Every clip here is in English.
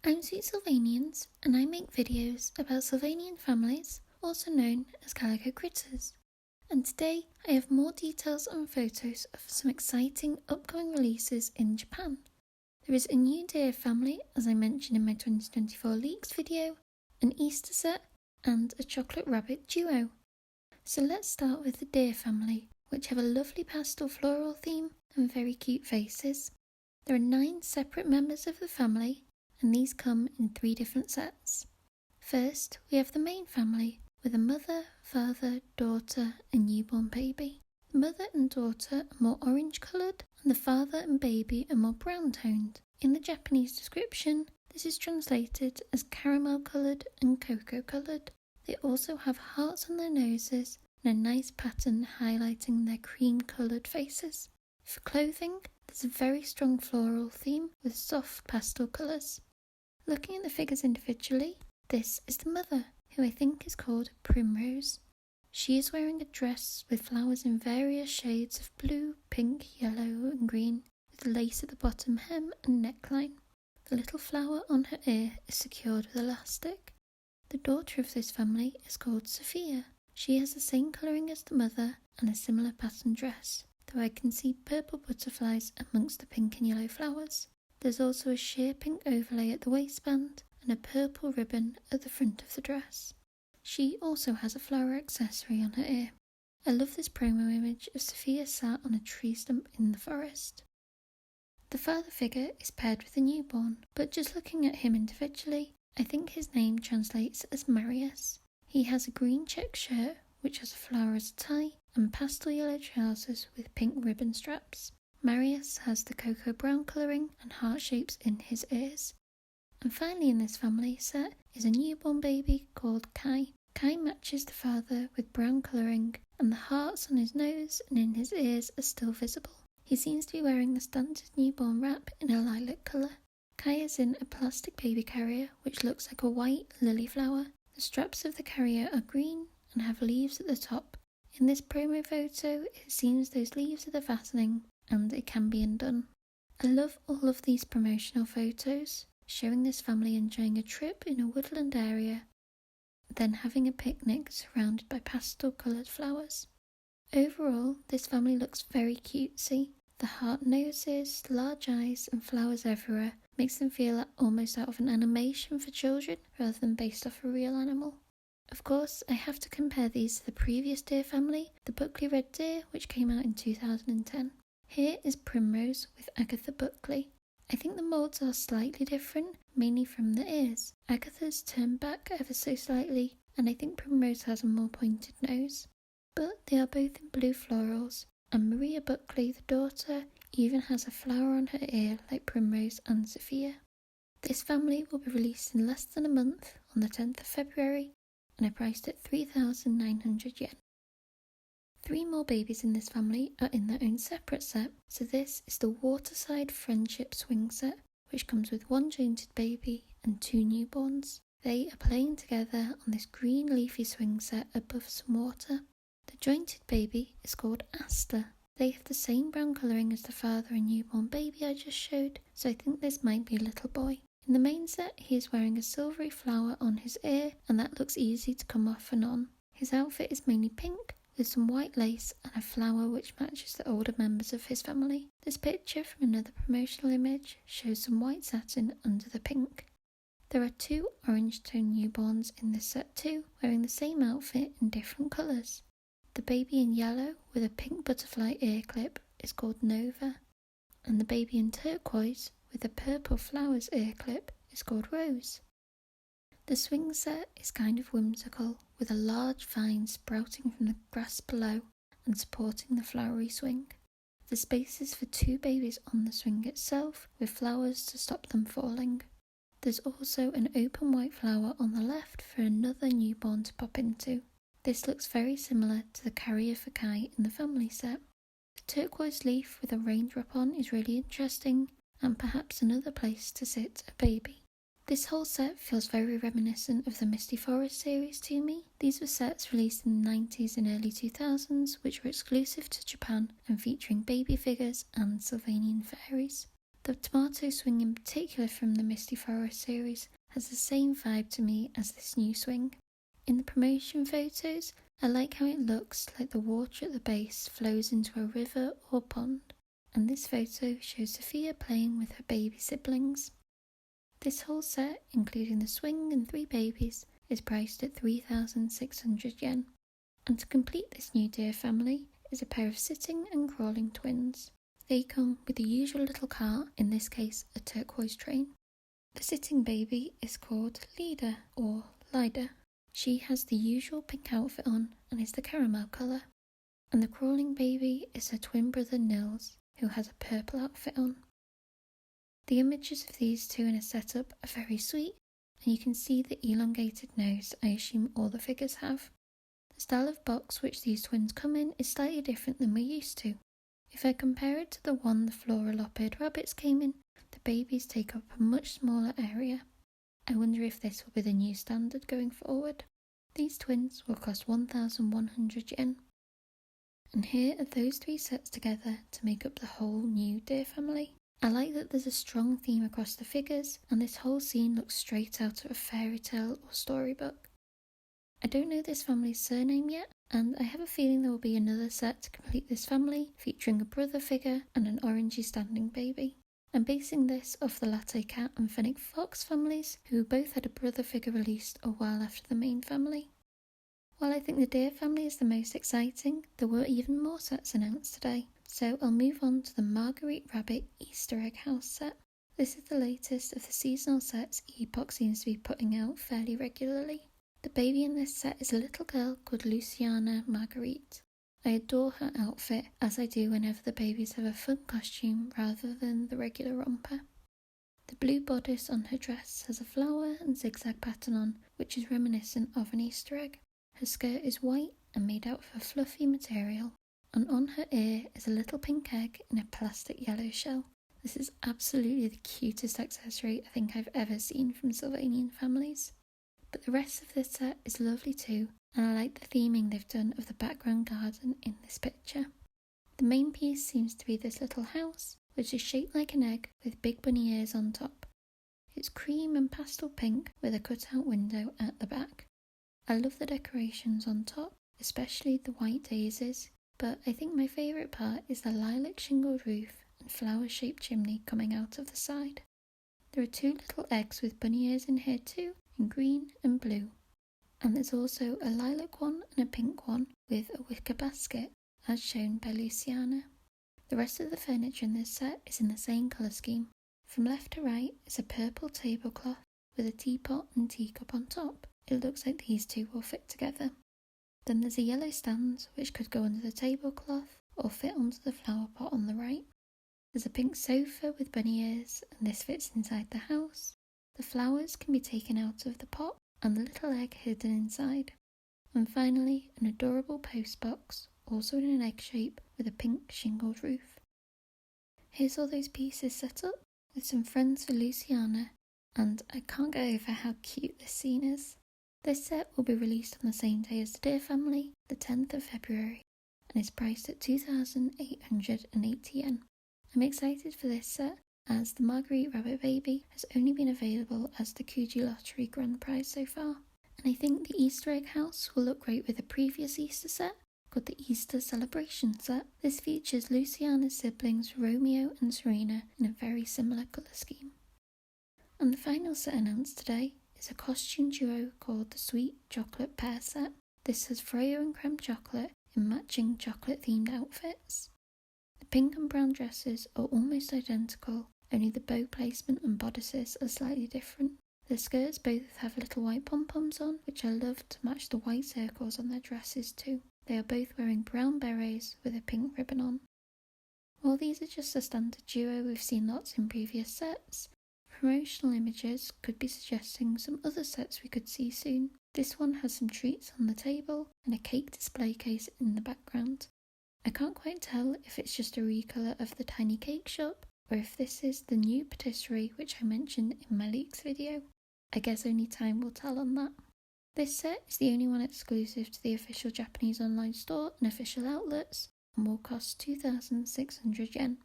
I'm Sweet Sylvanians, and I make videos about Sylvanian families, also known as calico critters. And today I have more details and photos of some exciting upcoming releases in Japan. There is a new deer family, as I mentioned in my 2024 leaks video, an Easter set, and a chocolate rabbit duo. So let's start with the deer family, which have a lovely pastel floral theme and very cute faces. There are 9 separate members of the family, and these come in 3 different sets. First, we have the main family, with a mother, father, daughter, and newborn baby. The mother and daughter are more orange coloured, and the father and baby are more brown toned. In the Japanese description, this is translated as caramel coloured and cocoa coloured. They also have hearts on their noses and a nice pattern highlighting their cream coloured faces. For clothing, there's a very strong floral theme with soft pastel colours. Looking at the figures individually, this is the mother, who I think is called Primrose. She is wearing a dress with flowers in various shades of blue, pink, yellow and green, with lace at the bottom hem and neckline. The little flower on her ear is secured with elastic. The daughter of this family is called Sophia. She has the same colouring as the mother and a similar pattern dress, though I can see purple butterflies amongst the pink and yellow flowers. There's also a sheer pink overlay at the waistband and a purple ribbon at the front of the dress. She also has a flower accessory on her ear. I love this promo image of Sophia sat on a tree stump in the forest. The father figure is paired with a newborn, but just looking at him individually, I think his name translates as Marius. He has a green check shirt, which has a flower as a tie, and pastel yellow trousers with pink ribbon straps. Marius has the cocoa brown colouring and heart shapes in his ears. And finally in this family set is a newborn baby called Kai. Kai matches the father with brown colouring, and the hearts on his nose and in his ears are still visible. He seems to be wearing the standard newborn wrap in a lilac colour. Kai is in a plastic baby carrier which looks like a white lily flower. The straps of the carrier are green and have leaves at the top. In this promo photo, it seems those leaves are the fastening, and it can be undone. I love all of these promotional photos, showing this family enjoying a trip in a woodland area, then having a picnic surrounded by pastel coloured flowers. Overall, this family looks very cutesy. The heart noses, large eyes and flowers everywhere makes them feel almost out of an animation for children rather than based off a real animal. Of course, I have to compare these to the previous deer family, the Buckley Red Deer, which came out in 2010. Here is Primrose with Agatha Buckley. I think the moulds are slightly different, mainly from the ears. Agatha's turned back ever so slightly, and I think Primrose has a more pointed nose. But they are both in blue florals, and Maria Buckley, the daughter, even has a flower on her ear like Primrose and Sophia. This family will be released in less than a month, on the 10th of February, and I priced at 3,900 yen. 3 more babies in this family are in their own separate set, so this is the Waterside Friendship Swing set, which comes with 1 jointed baby and 2 newborns. They are playing together on this green leafy swing set above some water. The jointed baby is called Asta. They have the same brown colouring as the father and newborn baby I just showed, so I think this might be a little boy. In the main set, he is wearing a silvery flower on his ear, and that looks easy to come off and on. His outfit is mainly pink, with some white lace and a flower which matches the older members of his family. This picture from another promotional image shows some white satin under the pink. There are 2 orange toned newborns in this set too, wearing the same outfit in different colours. The baby in yellow with a pink butterfly ear clip is called Nova, and the baby in turquoise with a purple flowers ear clip is called Rose. The swing set is kind of whimsical, with a large vine sprouting from the grass below and supporting the flowery swing. The space is for 2 babies on the swing itself, with flowers to stop them falling. There's also an open white flower on the left for another newborn to pop into. This looks very similar to the carrier for Kai in the family set. The turquoise leaf with a raindrop on is really interesting, and perhaps another place to sit a baby. This whole set feels very reminiscent of the Misty Forest series to me. These were sets released in the 90s and early 2000s, which were exclusive to Japan and featuring baby figures and Sylvanian fairies. The tomato swing in particular from the Misty Forest series has the same vibe to me as this new swing. In the promotion photos, I like how it looks like the water at the base flows into a river or pond, and this photo shows Sophia playing with her baby siblings. This whole set, including the swing and 3 babies, is priced at 3,600 yen. And to complete this new deer family is a pair of sitting and crawling twins. They come with the usual little cart, in this case a turquoise train. The sitting baby is called Lida or Lida. She has the usual pink outfit on and is the caramel colour. And the crawling baby is her twin brother Nils, who has a purple outfit on. The images of these two in a setup are very sweet, and you can see the elongated nose I assume all the figures have. The style of box which these twins come in is slightly different than we're used to. If I compare it to the one the Flora Lopid rabbits came in, the babies take up a much smaller area. I wonder if this will be the new standard going forward. These twins will cost 1,100 yen. And here are those 3 sets together to make up the whole new deer family. I like that there's a strong theme across the figures, and this whole scene looks straight out of a fairy tale or storybook. I don't know this family's surname yet, and I have a feeling there will be another set to complete this family, featuring a brother figure and an orangey standing baby. I'm basing this off the Latte Cat and Fennec Fox families, who both had a brother figure released a while after the main family. While I think the deer family is the most exciting, there were even more sets announced today, so I'll move on to the Marguerite Rabbit Easter Egg House set. This is the latest of the seasonal sets Epoch seems to be putting out fairly regularly. The baby in this set is a little girl called Luciana Marguerite. I adore her outfit, as I do whenever the babies have a fun costume rather than the regular romper. The blue bodice on her dress has a flower and zigzag pattern on, which is reminiscent of an Easter egg. Her skirt is white and made out of a fluffy material, and on her ear is a little pink egg in a plastic yellow shell. This is absolutely the cutest accessory I think I've ever seen from Sylvanian families. But the rest of this set is lovely too, and I like the theming they've done of the background garden in this picture. The main piece seems to be this little house, which is shaped like an egg with big bunny ears on top. It's cream and pastel pink with a cut-out window at the back. I love the decorations on top, especially the white daisies, but I think my favourite part is the lilac shingled roof and flower-shaped chimney coming out of the side. There are 2 little eggs with bunny ears in here too, in green and blue. And there's also a lilac one and a pink one with a wicker basket, as shown by Luciana. The rest of the furniture in this set is in the same colour scheme. From left to right is a purple tablecloth with a teapot and teacup on top. It looks like these 2 will fit together. Then there's a yellow stand which could go under the tablecloth or fit onto the flower pot on the right. There's a pink sofa with bunny ears, and this fits inside the house. The flowers can be taken out of the pot and the little egg hidden inside. And finally, an adorable post box, also in an egg shape with a pink shingled roof. Here's all those pieces set up with some friends for Luciana, and I can't get over how cute this scene is. This set will be released on the same day as the deer family, the 10th of February, and is priced at 2,880 yen. I'm excited for this set, as the Marguerite Rabbit Baby has only been available as the Kuji Lottery Grand Prize so far, and I think the Easter Egg House will look great with the previous Easter set, called the Easter Celebration set. This features Luciana's siblings Romeo and Serena in a very similar colour scheme. And the final set announced today is a costume duo called the Sweet Chocolate Pear set. This has Froyo and Creme Chocolate in matching chocolate themed outfits. The pink and brown dresses are almost identical, only the bow placement and bodices are slightly different. The skirts both have little white pom-poms on, which I love to match the white circles on their dresses too. They are both wearing brown berets with a pink ribbon on. While these are just a standard duo we've seen lots in previous sets, promotional images could be suggesting some other sets we could see soon. This one has some treats on the table and a cake display case in the background. I can't quite tell if it's just a recolour of the tiny cake shop or if this is the new patisserie which I mentioned in my leaks video. I guess only time will tell on that. This set is the only one exclusive to the official Japanese online store and official outlets and will cost 2,600 yen.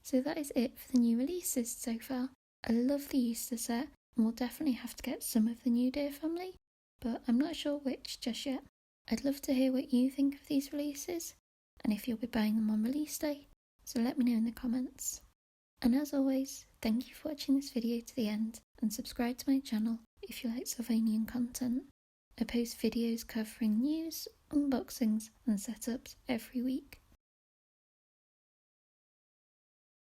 So that is it for the new releases so far. I love the Easter set, and we'll definitely have to get some of the New Deer family, but I'm not sure which just yet. I'd love to hear what you think of these releases, and if you'll be buying them on release day, so let me know in the comments. And as always, thank you for watching this video to the end, and subscribe to my channel if you like Sylvanian content. I post videos covering news, unboxings and setups every week.